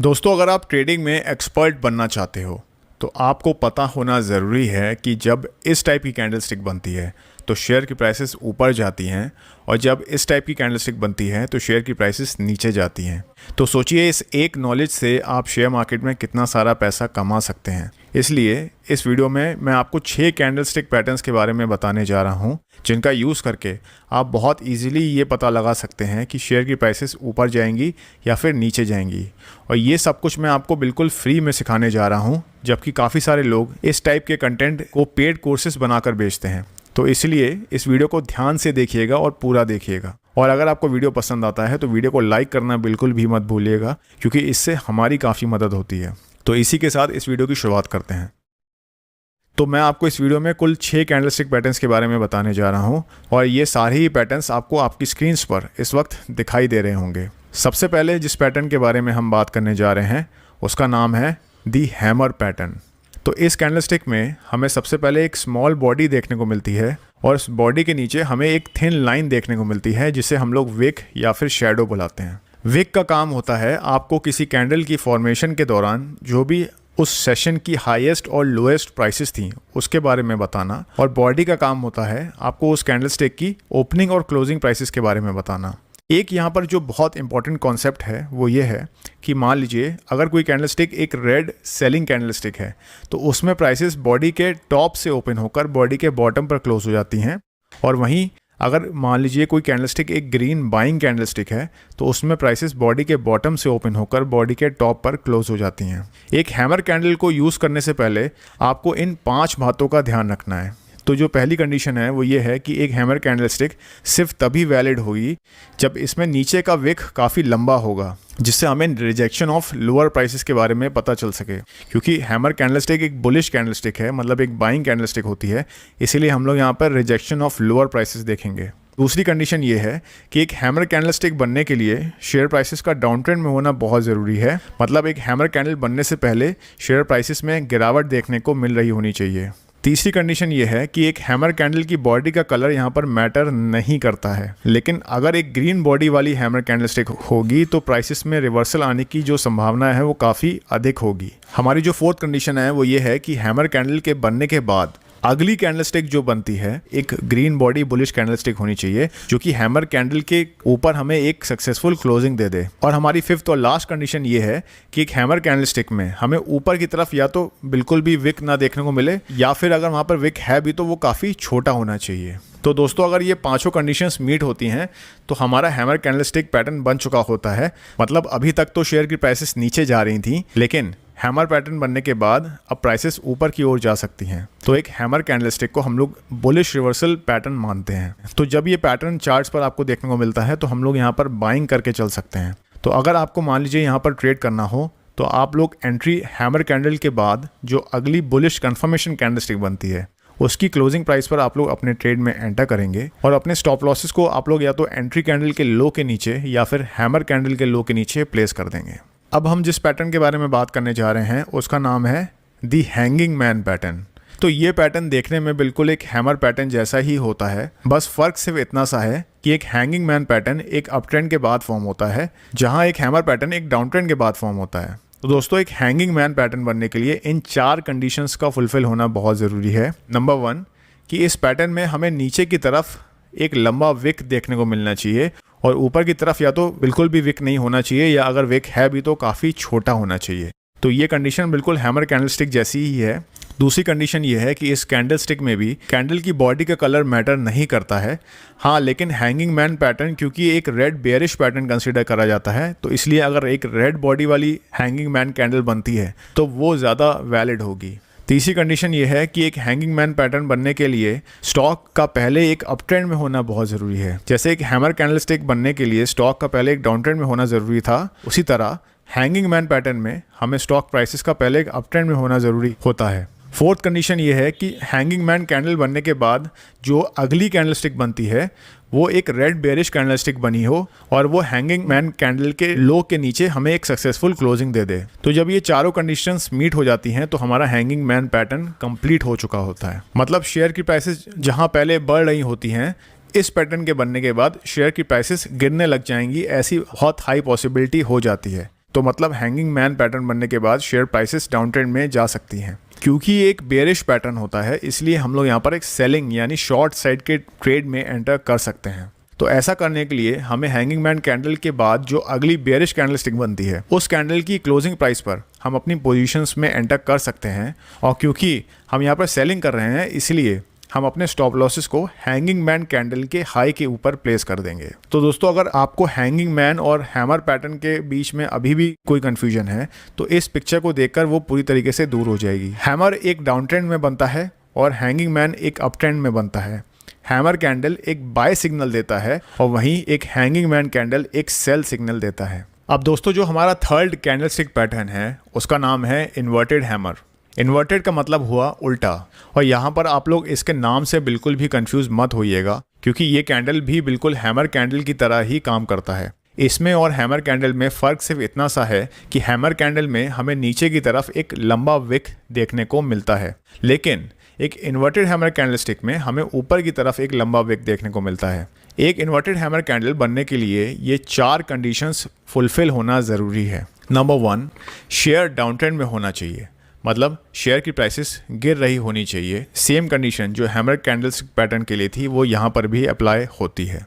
दोस्तों, अगर आप ट्रेडिंग में एक्सपर्ट बनना चाहते हो तो आपको पता होना ज़रूरी है कि जब इस टाइप की कैंडलस्टिक बनती है तो शेयर की प्राइसेस ऊपर जाती हैं और जब इस टाइप की कैंडलस्टिक बनती है तो शेयर की प्राइसेस नीचे जाती हैं। तो सोचिए, इस एक नॉलेज से आप शेयर मार्केट में कितना सारा पैसा कमा सकते हैं। इसलिए इस वीडियो में मैं आपको 6 कैंडलस्टिक पैटर्न्स के बारे में बताने जा रहा हूं, जिनका यूज़ करके आप बहुत इजीली ये पता लगा सकते हैं कि शेयर की प्राइसेस ऊपर जाएंगी या फिर नीचे जाएंगी। और ये सब कुछ मैं आपको बिल्कुल फ्री में सिखाने जा रहा हूं, जबकि काफ़ी सारे लोग इस टाइप के कंटेंट को पेड कोर्सेज बनाकर बेचते हैं। तो इसलिए इस वीडियो को ध्यान से देखिएगा और पूरा देखिएगा। और अगर आपको वीडियो पसंद आता है तो वीडियो को लाइक करना बिल्कुल भी मत भूलिएगा, क्योंकि इससे हमारी काफ़ी मदद होती है। तो इसी के साथ इस वीडियो की शुरुआत करते हैं। तो मैं आपको इस वीडियो में कुल 6 कैंडलस्टिक पैटर्न्स के बारे में बताने जा रहा हूं और ये सारे ही पैटर्न्स आपको आपकी स्क्रीन्स पर इस वक्त दिखाई दे रहे होंगे। सबसे पहले जिस पैटर्न के बारे में हम बात करने जा रहे हैं उसका नाम है दी हैमर पैटर्न। तो इस कैंडलस्टिक में हमें सबसे पहले एक स्मॉल बॉडी देखने को मिलती है और इस बॉडी के नीचे हमें एक थिन लाइन देखने को मिलती है, जिसे हम लोग विक या फिर शैडो बुलाते हैं। विक का काम होता है आपको किसी कैंडल की फॉर्मेशन के दौरान जो भी उस सेशन की हाईएस्ट और लोएस्ट प्राइसेस थी उसके बारे में बताना, और बॉडी का काम होता है आपको उस कैंडलस्टिक की ओपनिंग और क्लोजिंग प्राइसेस के बारे में बताना। एक यहाँ पर जो बहुत इंपॉर्टेंट कॉन्सेप्ट है वो ये है कि मान लीजिए अगर कोई कैंडलस्टिक एक रेड सेलिंग कैंडलस्टिक है तो उसमें प्राइसेस बॉडी के टॉप से ओपन होकर बॉडी के बॉटम पर क्लोज हो जाती हैं, और वहीं अगर मान लीजिए कोई कैंडलस्टिक एक ग्रीन बाइंग कैंडलस्टिक है तो उसमें प्राइसेस बॉडी के बॉटम से ओपन होकर बॉडी के टॉप पर क्लोज हो जाती हैं। एक हैमर कैंडल को यूज़ करने से पहले आपको इन 5 बातों का ध्यान रखना है। तो जो पहली कंडीशन है वो ये है कि एक हैमर कैंडलस्टिक सिर्फ तभी वैलिड होगी जब इसमें नीचे का विक काफ़ी लंबा होगा, जिससे हमें रिजेक्शन ऑफ लोअर प्राइसेस के बारे में पता चल सके। क्योंकि हैमर कैंडलस्टिक एक बुलिश कैंडलस्टिक है, मतलब एक बाइंग कैंडलस्टिक होती है, इसीलिए हम लोग यहाँ पर रिजेक्शन ऑफ लोअर प्राइसेस देखेंगे। दूसरी कंडीशन ये है कि एक हैमर कैंडलस्टिक बनने के लिए शेयर प्राइसेस का डाउन ट्रेंड में होना बहुत ज़रूरी है। मतलब एक हैमर कैंडल बनने से पहले शेयर प्राइसेस में गिरावट देखने को मिल रही होनी चाहिए। तीसरी कंडीशन ये है कि एक हैमर कैंडल की बॉडी का कलर यहाँ पर मैटर नहीं करता है, लेकिन अगर एक ग्रीन बॉडी वाली हैमर कैंडलस्टिक होगी तो प्राइसेस में रिवर्सल आने की जो संभावना है वो काफ़ी अधिक होगी। हमारी जो फोर्थ कंडीशन है वो ये है कि हैमर कैंडल के बनने के बाद अगली कैंडलस्टिक जो बनती है एक ग्रीन बॉडी बुलिश कैंडलस्टिक होनी चाहिए, जो कि हैमर कैंडल के ऊपर हमें एक सक्सेसफुल क्लोजिंग दे दे। और हमारी फिफ्थ और लास्ट कंडीशन ये है कि एक हैमर कैंडलस्टिक में हमें ऊपर की तरफ या तो बिल्कुल भी विक ना देखने को मिले, या फिर अगर वहाँ पर विक है भी तो वो काफ़ी छोटा होना चाहिए। तो दोस्तों, अगर ये 5 कंडीशंस मीट होती हैं तो हमारा हैमर कैंडलस्टिक पैटर्न बन चुका होता है। मतलब अभी तक तो शेयर की प्राइसेस नीचे जा रही थी, लेकिन हैमर पैटर्न बनने के बाद अब प्राइसेस ऊपर की ओर जा सकती हैं। तो एक हैमर कैंडलस्टिक को हम लोग बुलिश रिवर्सल पैटर्न मानते हैं। तो जब ये पैटर्न चार्ट्स पर आपको देखने को मिलता है तो हम लोग यहाँ पर बाइंग करके चल सकते हैं। तो अगर आपको मान लीजिए यहाँ पर ट्रेड करना हो तो आप लोग एंट्री हैमर कैंडल के बाद जो अगली बुलिश कन्फर्मेशन कैंडलस्टिक बनती है उसकी क्लोजिंग प्राइस पर आप लोग अपने ट्रेड में एंटर करेंगे, और अपने स्टॉप लॉसेस को आप लोग या तो एंट्री कैंडल के लो के नीचे या फिर हैमर कैंडल के लो के नीचे प्लेस कर देंगे। अब हम जिस पैटर्न के बारे में बात करने जा रहे हैं उसका नाम है दी हैंगिंग मैन पैटर्न। तो ये पैटर्न देखने में बिल्कुल एक हैमर पैटर्न जैसा ही होता है, बस फर्क सिर्फ इतना सा है कि एक हैंगिंग मैन पैटर्न एक अप ट्रेंड के बाद फॉर्म होता है, जहां एक हैमर पैटर्न एक डाउन ट्रेंड के बाद फॉर्म होता है। तो दोस्तों, एक हैंगिंग मैन पैटर्न बनने के लिए इन 4 कंडीशंस का फुलफिल होना बहुत ज़रूरी है। नंबर 1 कि इस पैटर्न में हमें नीचे की तरफ एक लंबा विक देखने को मिलना चाहिए, और ऊपर की तरफ या तो बिल्कुल भी विक नहीं होना चाहिए, या अगर विक है भी तो काफ़ी छोटा होना चाहिए। तो ये कंडीशन बिल्कुल हैमर कैंडलस्टिक जैसी ही है। दूसरी कंडीशन ये है कि इस कैंडलस्टिक में भी कैंडल की बॉडी का कलर मैटर नहीं करता है। हाँ, लेकिन हैंगिंग मैन पैटर्न क्योंकि एक रेड बेयरिश पैटर्न कंसीडर करा जाता है, तो इसलिए अगर एक रेड बॉडी वाली हैंगिंग मैन कैंडल बनती है तो वो ज़्यादा वैलिड होगी। तीसरी कंडीशन ये है कि एक हैंगिंग मैन पैटर्न बनने के लिए स्टॉक का पहले एक अप ट्रेंड में होना बहुत ज़रूरी है। जैसे एक हैमर कैंडलस्टिक बनने के लिए स्टॉक का पहले एक डाउन ट्रेंड में होना ज़रूरी था, उसी तरह हैंगिंग मैन पैटर्न में हमें स्टॉक प्राइसेस का पहले एक अप ट्रेंड में होना ज़रूरी होता है। फोर्थ कंडीशन ये है कि हैंगिंग मैन कैंडल बनने के बाद जो अगली कैंडलस्टिक बनती है वो एक रेड बेयरिश कैंडलस्टिक बनी हो, और वो हैंगिंग मैन कैंडल के लो के नीचे हमें एक सक्सेसफुल क्लोजिंग दे दे। तो जब ये चारों कंडीशंस मीट हो जाती हैं तो हमारा हैंगिंग मैन पैटर्न कंप्लीट हो चुका होता है। मतलब शेयर की प्राइसेस जहां पहले बढ़ रही होती हैं, इस पैटर्न के बनने के बाद शेयर की प्राइसेस गिरने लग जाएंगी, ऐसी बहुत हाई पॉसिबिलिटी हो जाती है। तो मतलब हैंगिंग मैन पैटर्न बनने के बाद शेयर प्राइसेस डाउन ट्रेंड में जा सकती हैं। क्योंकि ये एक बेरिश पैटर्न होता है, इसलिए हम लोग यहाँ पर एक सेलिंग यानी शॉर्ट साइड के ट्रेड में एंटर कर सकते हैं। तो ऐसा करने के लिए हमें हैंगिंग मैन कैंडल के बाद जो अगली बेरिश कैंडलस्टिक बनती है उस कैंडल की क्लोजिंग प्राइस पर हम अपनी पोजीशंस में एंटर कर सकते हैं। और क्योंकि हम यहाँ पर सेलिंग कर रहे हैं, इसलिए हम अपने स्टॉप लॉसेस को हैंगिंग मैन कैंडल के हाई के ऊपर प्लेस कर देंगे। तो दोस्तों, अगर आपको हैंगिंग मैन और हैमर पैटर्न के बीच में अभी भी कोई कंफ्यूजन है तो इस पिक्चर को देखकर वो पूरी तरीके से दूर हो जाएगी। हैमर एक डाउन ट्रेंड में बनता है और हैंगिंग मैन एक अप ट्रेंड में बनता है। हैमर कैंडल एक बाय सिग्नल देता है और वहीं एक हैंगिंग मैन कैंडल एक सेल सिग्नल देता है। अब दोस्तों, जो हमारा थर्ड कैंडलस्टिक पैटर्न है उसका नाम है इन्वर्टेड हैमर। इन्वर्टेड का मतलब हुआ उल्टा, और यहाँ पर आप लोग इसके नाम से बिल्कुल भी कंफ्यूज मत होइएगा, क्योंकि ये कैंडल भी बिल्कुल हैमर कैंडल की तरह ही काम करता है। इसमें और हैमर कैंडल में फ़र्क सिर्फ इतना सा है कि हैमर कैंडल में हमें नीचे की तरफ एक लंबा विक देखने को मिलता है, लेकिन एक इन्वर्टेड हैमर कैंडलस्टिक में हमें ऊपर की तरफ एक लंबा विक देखने को मिलता है। एक इन्वर्टेड हैमर कैंडल बनने के लिए ये 4 कंडीशंस फुलफिल होना ज़रूरी है। नंबर 1, शेयर डाउन ट्रेंड में होना चाहिए, मतलब शेयर की प्राइसेस गिर रही होनी चाहिए। सेम कंडीशन जो हैमर कैंडलस्टिक पैटर्न के लिए थी वो यहाँ पर भी अप्लाई होती है।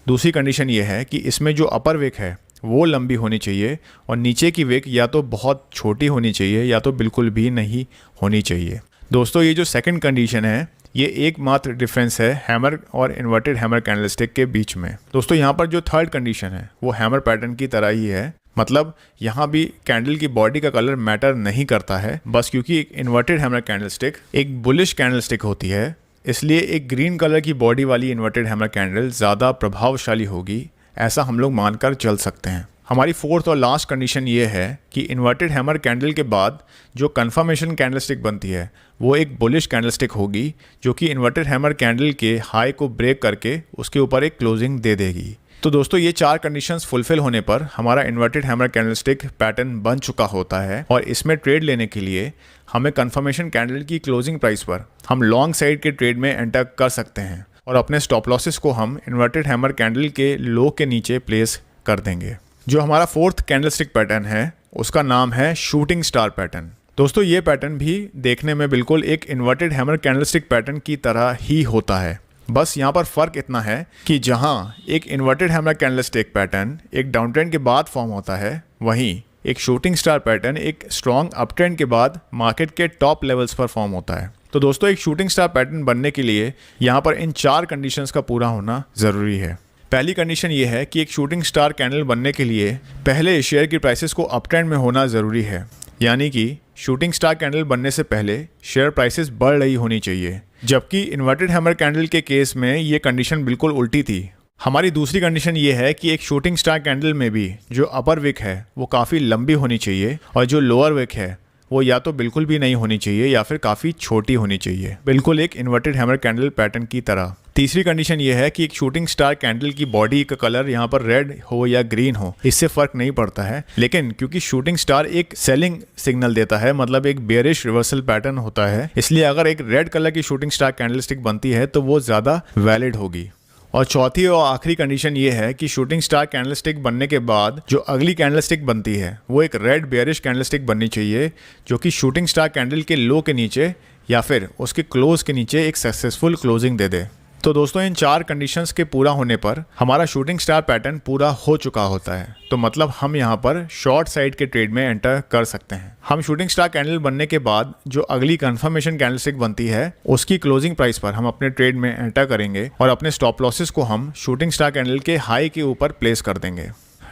दूसरी कंडीशन ये है कि इसमें जो अपर विक है वो लंबी होनी चाहिए और नीचे की विक या तो बहुत छोटी होनी चाहिए या तो बिल्कुल भी नहीं होनी चाहिए। दोस्तों, ये जो सेकंड कंडीशन है ये एकमात्र डिफरेंस है हैमर और इन्वर्टेड हैमर कैंडलस्टिक के बीच में। दोस्तों, यहाँ पर जो थर्ड कंडीशन है वो हैमर पैटर्न की तरह ही है, मतलब यहाँ भी कैंडल की बॉडी का कलर मैटर नहीं करता है। बस क्योंकि एक इन्वर्टेड हैमर कैंडलस्टिक एक बुलिश कैंडलस्टिक होती है, इसलिए एक ग्रीन कलर की बॉडी वाली इन्वर्टेड हैमर कैंडल ज़्यादा प्रभावशाली होगी, ऐसा हम लोग मानकर चल सकते हैं। हमारी फोर्थ और लास्ट कंडीशन ये है कि इन्वर्टेड हैमर कैंडल के बाद जो कंफर्मेशन कैंडलस्टिक बनती है वो एक बुलिश कैंडलस्टिक होगी, जो कि इन्वर्टेड हैमर कैंडल के हाई को ब्रेक करके उसके ऊपर एक क्लोजिंग दे देगी। तो दोस्तों, ये 4 कंडीशंस फुलफिल होने पर हमारा इन्वर्टेड हैमर कैंडलस्टिक पैटर्न बन चुका होता है, और इसमें ट्रेड लेने के लिए हमें कंफर्मेशन कैंडल की क्लोजिंग प्राइस पर हम लॉन्ग साइड के ट्रेड में एंटर कर सकते हैं और अपने स्टॉप लॉसेस को हम इन्वर्टेड हैमर कैंडल के लो के नीचे प्लेस कर देंगे। जो हमारा फोर्थ कैंडलस्टिक पैटर्न है उसका नाम है शूटिंग स्टार पैटर्न। दोस्तों, ये पैटर्न भी देखने में बिल्कुल एक इन्वर्टेड हैमर कैंडलस्टिक पैटर्न की तरह ही होता है। बस यहाँ पर फ़र्क इतना है कि जहाँ एक इन्वर्टेड हैमर कैंडलस्टिक पैटर्न एक डाउन ट्रेंड के बाद फॉर्म होता है, वहीं एक शूटिंग स्टार पैटर्न एक स्ट्रॉन्ग अप ट्रेंड के बाद मार्केट के टॉप लेवल्स पर फॉर्म होता है। तो दोस्तों, एक शूटिंग स्टार पैटर्न बनने के लिए यहाँ पर इन 4 कंडीशंस का पूरा होना ज़रूरी है। पहली कंडीशन ये है कि एक शूटिंग स्टार कैंडल बनने के लिए पहले शेयर की प्राइसेस को अप ट्रेंड में होना ज़रूरी है, यानी कि शूटिंग स्टार कैंडल बनने से पहले शेयर प्राइसेस बढ़ रही होनी चाहिए, जबकि इन्वर्टेड हैमर कैंडल के केस में ये कंडीशन बिल्कुल उल्टी थी। हमारी दूसरी कंडीशन ये है कि एक शूटिंग स्टार कैंडल में भी जो अपर विक है वो काफ़ी लंबी होनी चाहिए और जो लोअर विक है वो या तो बिल्कुल भी नहीं होनी चाहिए या फिर काफ़ी छोटी होनी चाहिए, बिल्कुल एक इन्वर्टेड हैमर कैंडल पैटर्न की तरह। तीसरी कंडीशन ये है कि एक शूटिंग स्टार कैंडल की बॉडी का कलर यहाँ पर रेड हो या ग्रीन हो, इससे फ़र्क नहीं पड़ता है, लेकिन क्योंकि शूटिंग स्टार एक सेलिंग सिग्नल देता है, मतलब एक बेयरिश रिवर्सल पैटर्न होता है, इसलिए अगर एक रेड कलर की शूटिंग स्टार कैंडलस्टिक बनती है तो वो ज़्यादा वैलिड होगी। और चौथी और आखिरी कंडीशन ये है कि शूटिंग स्टार कैंडलस्टिक बनने के बाद जो अगली कैंडलस्टिक बनती है वो एक रेड बेयरिश कैंडलस्टिक बननी चाहिए, जो कि शूटिंग स्टार कैंडल के लो के नीचे या फिर उसके क्लोज के नीचे एक सक्सेसफुल क्लोजिंग दे दे। तो दोस्तों, इन 4 कंडीशंस के पूरा होने पर हमारा शूटिंग स्टार पैटर्न पूरा हो चुका होता है। तो मतलब हम यहाँ पर शॉर्ट साइड के ट्रेड में एंटर कर सकते हैं। हम शूटिंग स्टार कैंडल बनने के बाद जो अगली कंफर्मेशन कैंडलस्टिक बनती है उसकी क्लोजिंग प्राइस पर हम अपने ट्रेड में एंटर करेंगे और अपने स्टॉप लॉसेस को हम शूटिंग स्टार कैंडल के हाई के ऊपर प्लेस कर देंगे।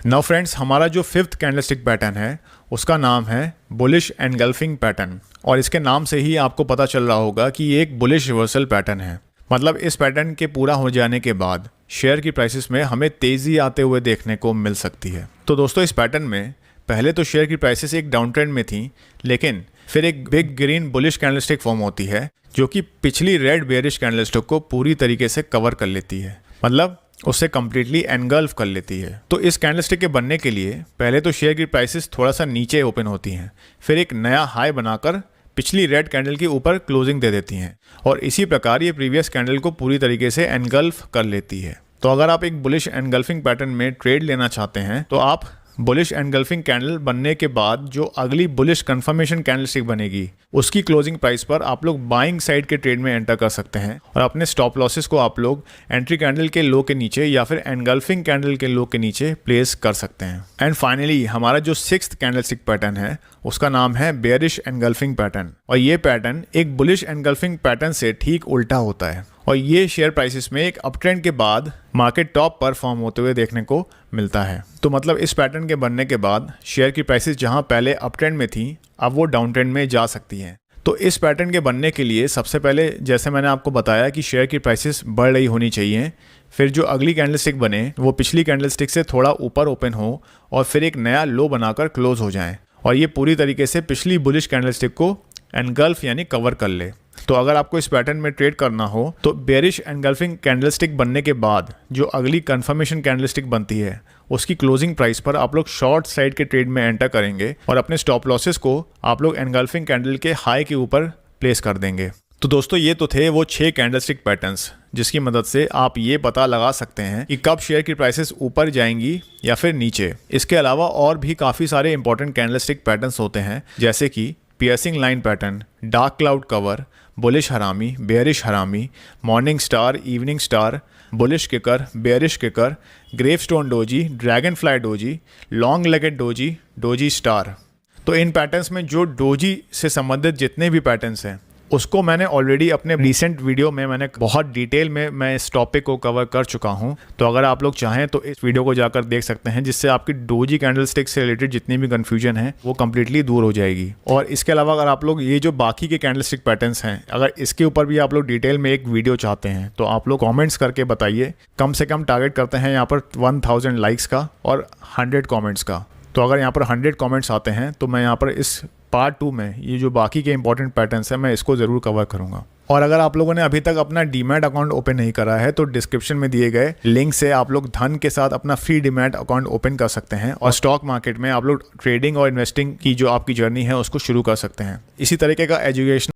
नाउ फ्रेंड्स, हमारा जो 5th कैंडलस्टिक पैटर्न है उसका नाम है बुलिश एनगल्फिंग पैटर्न, और इसके नाम से ही आपको पता चल रहा होगा कि ये एक बुलिश रिवर्सल पैटर्न है। मतलब इस पैटर्न के पूरा हो जाने के बाद शेयर की प्राइसेस में हमें तेज़ी आते हुए देखने को मिल सकती है। तो दोस्तों, इस पैटर्न में पहले तो शेयर की प्राइसेस एक डाउन ट्रेंड में थी, लेकिन फिर एक big green bullish candlestick form होती है जो कि पिछली रेड बेयरिश कैंडलस्टिक को पूरी तरीके से कवर कर लेती है, मतलब उससे कम्प्लीटली एनगल्फ कर लेती है। तो इस कैंडलस्टिक के बनने के लिए पहले तो शेयर की प्राइसेस थोड़ा सा नीचे ओपन होती हैं, फिर एक नया हाई बनाकर पिछली रेड कैंडल के ऊपर क्लोजिंग दे देती हैं, और इसी प्रकार ये प्रीवियस कैंडल को पूरी तरीके से एनगल्फ कर लेती है। तो अगर आप एक बुलिश एनगल्फिंग पैटर्न में ट्रेड लेना चाहते हैं तो आप बुलिश एनगल्फिंग कैंडल बनने के बाद जो अगली बुलिश कंफर्मेशन कैंडलस्टिक बनेगी उसकी क्लोजिंग प्राइस पर आप लोग बाइंग साइड के ट्रेड में एंटर कर सकते हैं और अपने स्टॉप लॉसेस को आप लोग एंट्री कैंडल के लो के नीचे या फिर एनगल्फिंग कैंडल के लो के नीचे प्लेस कर सकते हैं। एंड फाइनली हमारा जो 6th कैंडलस्टिक पैटर्न है उसका नाम है बेयरिश एनगल्फिंग पैटर्न, और ये पैटर्न एक बुलिश एनगल्फिंग पैटर्न से ठीक उल्टा होता है और ये शेयर प्राइसेस में एक अप ट्रेंड के बाद मार्केट टॉप पर फॉर्म होते हुए देखने को मिलता है। तो मतलब इस पैटर्न के बनने के बाद शेयर की प्राइसेस जहां पहले अप ट्रेंड में थी अब वो डाउन ट्रेंड में जा सकती हैं। तो इस पैटर्न के बनने के लिए सबसे पहले जैसे मैंने आपको बताया कि शेयर की प्राइसेस बढ़ रही होनी चाहिए, फिर जो अगली कैंडलस्टिक बने वो पिछली कैंडलस्टिक से थोड़ा ऊपर ओपन हो और फिर एक नया लो बनाकर क्लोज हो जाए और ये पूरी तरीके से पिछली बुलिश कैंडलस्टिक को एनगल्फ यानी कवर कर ले। तो अगर आपको इस पैटर्न में ट्रेड करना हो तो बेयरिश एनगल्फिंग कैंडलस्टिक बनने के बाद जो अगली कंफर्मेशन कैंडलस्टिक बनती है उसकी क्लोजिंग प्राइस पर आप लोग शॉर्ट साइड के ट्रेड में एंटर करेंगे और अपने स्टॉप लॉसेस को आप लोग एनगल्फिंग कैंडल के हाई के ऊपर प्लेस कर देंगे। तो दोस्तों ये तो थे वो 6 कैंडलस्टिक पैटर्न्स जिसकी मदद से आप ये पता लगा सकते हैं कि कब शेयर की प्राइसेस ऊपर जाएंगी या फिर नीचे। इसके अलावा और भी काफ़ी सारे इंपॉर्टेंट कैंडलस्टिक पैटर्न्स होते हैं जैसे कि piercing line pattern, dark cloud cover, bullish harami, bearish harami, morning star, evening star, bullish kicker, bearish kicker, gravestone doji, dragonfly doji, long legged doji, doji star. तो इन patterns में जो doji से संबंधित जितने भी पैटर्न्स हैं उसको मैंने ऑलरेडी अपने रिसेंट वीडियो में मैंने बहुत डिटेल में मैं इस टॉपिक को कवर कर चुका हूं। तो अगर आप लोग चाहें तो इस वीडियो को जाकर देख सकते हैं जिससे आपकी डोजी कैंडलस्टिक से रिलेटेड जितनी भी कन्फ्यूजन है वो कम्प्लीटली दूर हो जाएगी। और इसके अलावा अगर आप लोग ये जो बाकी के कैंडलस्टिक पैटर्न्स हैं अगर इसके ऊपर भी आप लोग डिटेल में एक वीडियो चाहते हैं तो आप लोग कॉमेंट्स करके बताइए। कम से कम टारगेट करते हैं यहाँ पर 1000 लाइक्स का और 100 कॉमेंट्स का। तो अगर यहाँ पर 100 कमेंट्स आते हैं तो मैं यहाँ पर इस पार्ट 2 में ये जो बाकी के इंपॉर्टेंट पैटर्न्स हैं मैं इसको ज़रूर कवर करूँगा। और अगर आप लोगों ने अभी तक अपना डीमैट अकाउंट ओपन नहीं करा है तो डिस्क्रिप्शन में दिए गए लिंक से आप लोग धन के साथ अपना फ्री डीमैट अकाउंट ओपन कर सकते हैं और स्टॉक मार्केट में आप लोग ट्रेडिंग और इन्वेस्टिंग की जो आपकी जर्नी है उसको शुरू कर सकते हैं। इसी तरीके का एजुकेशन